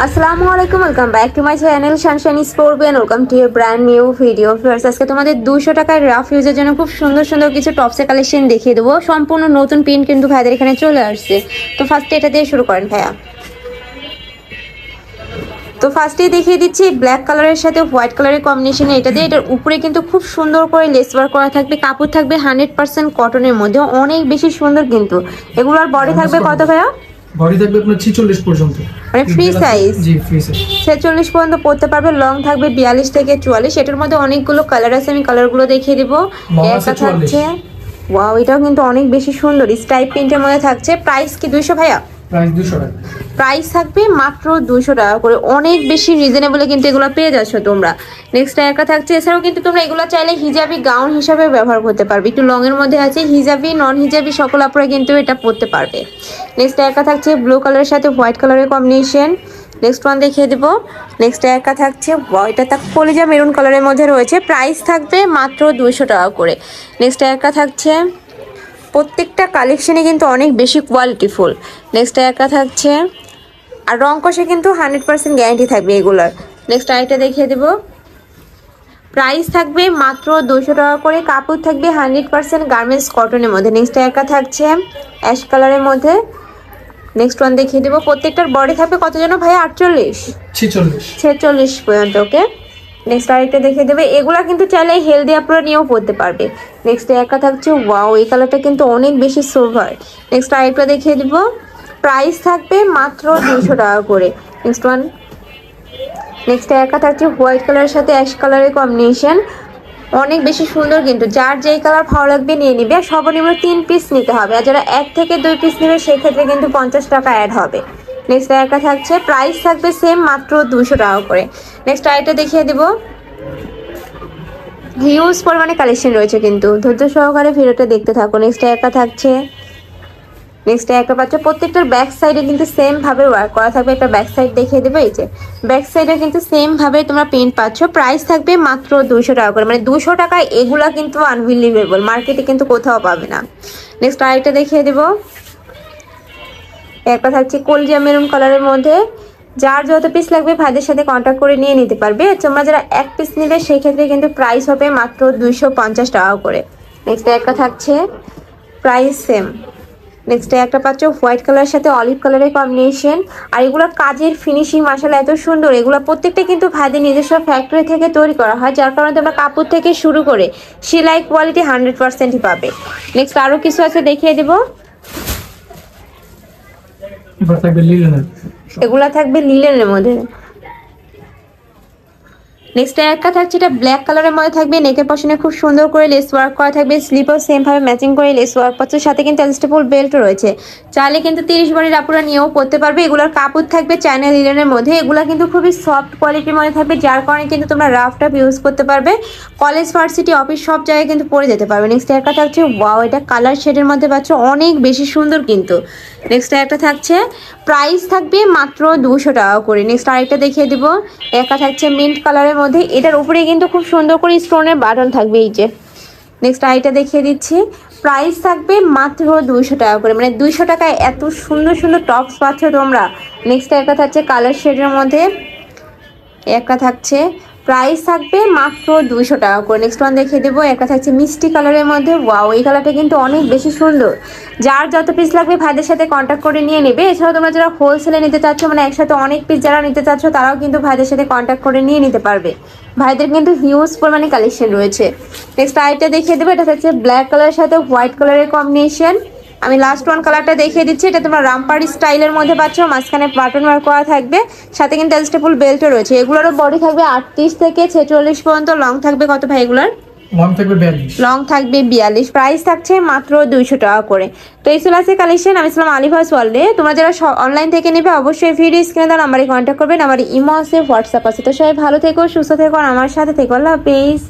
আসসালামু আলাইকুম, welcome back to my channel Sunshine Sport and welcome to a brand new video. First আজকে তোমাদের 200 টাকার রাফ ইউজের জন্য খুব সুন্দর সুন্দর কিছু টপসের কালেকশন দেখিয়ে দেবো। সম্পূর্ণ নতুন প্রিন্ট কিন্তু ভাইদের এখানে চলে আসছে। তো ফার্স্টে এটা দিয়ে শুরু করেন ভাইয়া। তো ফার্স্টেই দেখিয়ে দিচ্ছি ব্ল্যাক কালারের সাথে হোয়াইট কালারের কম্বিনেশনে এটা দিয়ে। এটার উপরে কিন্তু খুব সুন্দর করে লেস ওয়ার্ক করা থাকবে, কাপড় থাকবে 100% কটনের মধ্যে, অনেক বেশি সুন্দর কিন্তু। এগুলোর বডি থাকবে কত ভাইয়া? বডি থাকবে আপনার 46 পর্যন্ত, মানে ফ্রি সাইজ। জি ফ্রি সাইজ 46 পর্যন্ত পড়তে পারবে। লং থাকবে 42 থেকে 44। এটার মধ্যে অনেকগুলো কালার আছে, আমি কালারগুলো দেখিয়ে দিব। একটা থাকছে, ওয়াও এটাও কিন্তু অনেক বেশি সুন্দর স্ট্রাইপ প্রিন্টের মধ্যে থাকছে। প্রাইস কি 200 ভাইয়া? প্রাইস 200 টাকা। প্রাইস থাকবে মাত্র 200 টাকা করে, অনেক বেশি রিজনেবলে কিন্তু এগুলো পেয়ে যাচ্ছ তোমরা। নেক্সট একটা থাকছে, এছাড়াও কিন্তু তোমরা এগুলো চাইলে হিজাবি গাউন হিসাবে ব্যবহার করতে পারবে। একটু লং এর মধ্যে আছে, হিজাবি নন হিজাবি সকল আপনারা কিন্তু এটা পরতে পারবে। নেক্সট একটা থাকছে ব্লু কালারের সাথে হোয়াইট কালারের কম্বিনেশন। নেক্সট ওয়ান দেখিয়ে দেবো। নেক্সট একটা থাকছে, এটা কলিজা মেরুন কালারের মধ্যে রয়েছে। প্রাইস থাকবে মাত্র 200 টাকা করে। নেক্সট একটা থাকছে, প্রত্যেকটা কালেকশনে কিন্তু অনেক বেশি কোয়ালিটিফুল। নেক্সট একটা থাকছে, আর রং কষে কিন্তু 100% গ্যারান্টি থাকবে এগুলার। নেক্সট আরেকটা দেখিয়ে দেবো। প্রাইস থাকবে মাত্র 200 টাকা করে, কাপড় থাকবে 100% গার্মেন্টস কটনের মধ্যে। নেক্সট একটা থাকছে অ্যাশ কালারের মধ্যে। নেক্সট ওয়ান দেখিয়ে দেবো। প্রত্যেকটার বডি থাকবে কত যেন ভাই? 46 পর্যন্ত। ওকে, নেক্সট আরেকটা দেখিয়ে দেবে। এগুলা কিন্তু চাইলে হেলদি আপনারা নিয়েও পড়তে পারবে। নেক্সট একটা থাকছে, ওয়াও এই কালারটা কিন্তু অনেক বেশি সোভার। নেক্সট আরেকটা দেখিয়ে দেবো। প্রাইস থাকবে মাত্র 200 টাকা করে। নেক্সট ওয়ান, নেক্সট একটা থাকছে হোয়াইট কালারের সাথে অ্যাশ কালারের কম্বিনেশন, অনেক বেশি সুন্দর কিন্তু। যার যেই কালার ভালো লাগবে নিয়ে নিবে। আর সর্বনিম্ন 3 পিস নিতে হবে, আর যারা 1 থেকে 2 পিস নেবে সেক্ষেত্রে কিন্তু 50 টাকা অ্যাড হবে। নেক্সট একটা থাকছে, প্রাইস থাকবে সেম মাত্র 200 টাকা করে। নেক্সট আরেকটা দেখিয়ে দেবো। হিউজ পরিমাণে কালেকশন রয়েছে কিন্তু, ধৈর্য সহকারে ভিডিওটা দেখতে থাকো। নেক্সট একটা থাকছে, নেক্সট একটা পাচ্ছ, প্রত্যেকটার ব্যাক সাইডে কিন্তু সেম ভাবে ওয়ার্ক করা থাকবে। একটা ব্যাক সাইড দেখিয়ে দেবো। এই যে ব্যাক সাইডে কিন্তু সেম ভাবে তোমরা প্রিন্ট পাচ্ছ। প্রাইস থাকবে মাত্র 200 টাকা করে, মানে 200 টাকায় এগুলা কিন্তু আনবিলিভেবল, মার্কেটে কিন্তু কোথাও পাবে না। নেক্সট আরেকটা দেখিয়ে দেবো। একটা থাকছে কলজিয়া মেরুন কালারের মধ্যে। যার যত পিস লাগবে ভাইদের সাথে কন্ট্যাক্ট করে নিয়ে নিতে পারবে। তোমরা যারা 1 পিস নেবে সেক্ষেত্রে কিন্তু প্রাইস হবে মাত্র 250 টাকা করে। নেক্সট একটা থাকছে, প্রাইস সেম। নেক্সট একটা পাচ্ছ হোয়াইট কালারের সাথে অলিভ কালারের কম্বিনেশন। আর এগুলো কাজের ফিনিশিং মাশাআল্লাহ এত সুন্দর। এগুলো প্রত্যেকটা কিন্তু ভাইদের নিজস্ব ফ্যাক্টরি থেকে তৈরি করা হয়, যার কারণে তোমরা কাপড় থেকে শুরু করে সেলাই কোয়ালিটি 100%ই পাবে। নেক্সট আরও কিছু আছে দেখিয়ে দেবো। এগুলা থাকবে লিলেনের মধ্যে। নেক্সট একটা থাকছে, এটা ব্ল্যাক কালারের মধ্যে থাকবে। নেকের পশনে খুব সুন্দর করে লেস ওয়ার্ক করা থাকবে, স্লিপও সেম ভাবে ম্যাচিং করে লেস ওয়ার্ক পাচ্ছে। সাথে কিন্তু অ্যাডজাস্টেবল বেল্ট রয়েছে, চাইলে কিন্তু 30 বডির আপুরা নিয়েও পরতে পারবে। এগুলোর কাপড় থাকবে চায়না লিলেনের মধ্যে। এগুলো কিন্তু খুবই সফট কোয়ালিটির মধ্যে থাকবে, যার কারণে কিন্তু তোমরা রাফ টাফ ইউজ করতে পারবে। কলেজ, ভার্সিটি, অফিস সব জায়গায় কিন্তু পরে যেতে পারবে। নেক্সট একটা থাকছে, ওয়াও এটা কালার শেডের মধ্যে পাচ্ছ, অনেক বেশি সুন্দর কিন্তু। নেক্সট একটা থাকছে, প্রাইস থাকবে মাত্র 200 টাকা করে। নেক্সট আরেকটা দেখিয়ে দিব। একটা থাকছে মিন্ট কালারের মধ্যে, এটার উপরে কিন্তু খুব সুন্দর করে স্টোনের বাটন থাকবে এই যে। নেক্সট আরেকটা দেখিয়ে দিচ্ছি। প্রাইস থাকবে মাত্র 200 টাকা করে, মানে 200 টাকায় এত সুন্দর সুন্দর টপস পাচ্ছ তোমরা। নেক্সট একটা থাকছে কালার শেডের মধ্যে, একটা থাকছে, প্রাইস থাকবে মাত্র 200 টাকা করে। নেক্সট ওয়ান দেখিয়ে দেবো। একটা থাকছে মিষ্টি কালারের মধ্যে, ওয়াও এই কালারটা কিন্তু অনেক বেশি সুন্দর। যার যত পিস লাগবে ভাইদের সাথে কন্ট্যাক্ট করে নিয়ে নেবে। এছাড়াও তোমরা যারা হোলসেলে নিতে চাচ্ছ, মানে একসাথে অনেক পিস যারা নিতে চাচ্ছ, তারাও কিন্তু ভাইদের সাথে কন্ট্যাক্ট করে নিয়ে নিতে পারবে। ভাইদের কিন্তু হিউজ পরিমাণে কালেকশন রয়েছে। নেক্সট আইটা দেখিয়ে দেবো। এটা থাকছে ব্ল্যাক কালারের সাথে হোয়াইট কালারের কম্বিনেশন। আমি লাস্ট ওয়ান কালারটা দেখিয়ে দিচ্ছি। এটা তোমরা রামপারি স্টাইলের মধ্যে পাচ্ছ, মাঝখানে বাটন ওয়ার্ক করা থাকবে, সাথে কিন্তু অ্যাডজাস্টেবল বেল্টও রয়েছে। এগুলোরও বডি থাকবে 38 থেকে 46 পর্যন্ত। লং থাকবে কত ভাই এগুলোর? লং থাকবে 42। লং থাকবে 42। প্রাইস থাকছে মাত্র 200 টাকা করে। তো এই ছিল আজকে কালেকশন। আমি ছিলাম আলিফাস ওয়ার্ল্ডে। তোমরা যারা অনলাইন থেকে নেবে অবশ্যই ভিডিও স্ক্রিনে দেওয়া নাম্বারে কন্ট্যাক্ট করবেন। আমার ইমো আছে, হোয়াটসঅ্যাপ আছে। তো সবাই ভালো থেকো, সুস্থ থেকো, আর আমার সাথে থেকো। আল্লাহ হাফেজ।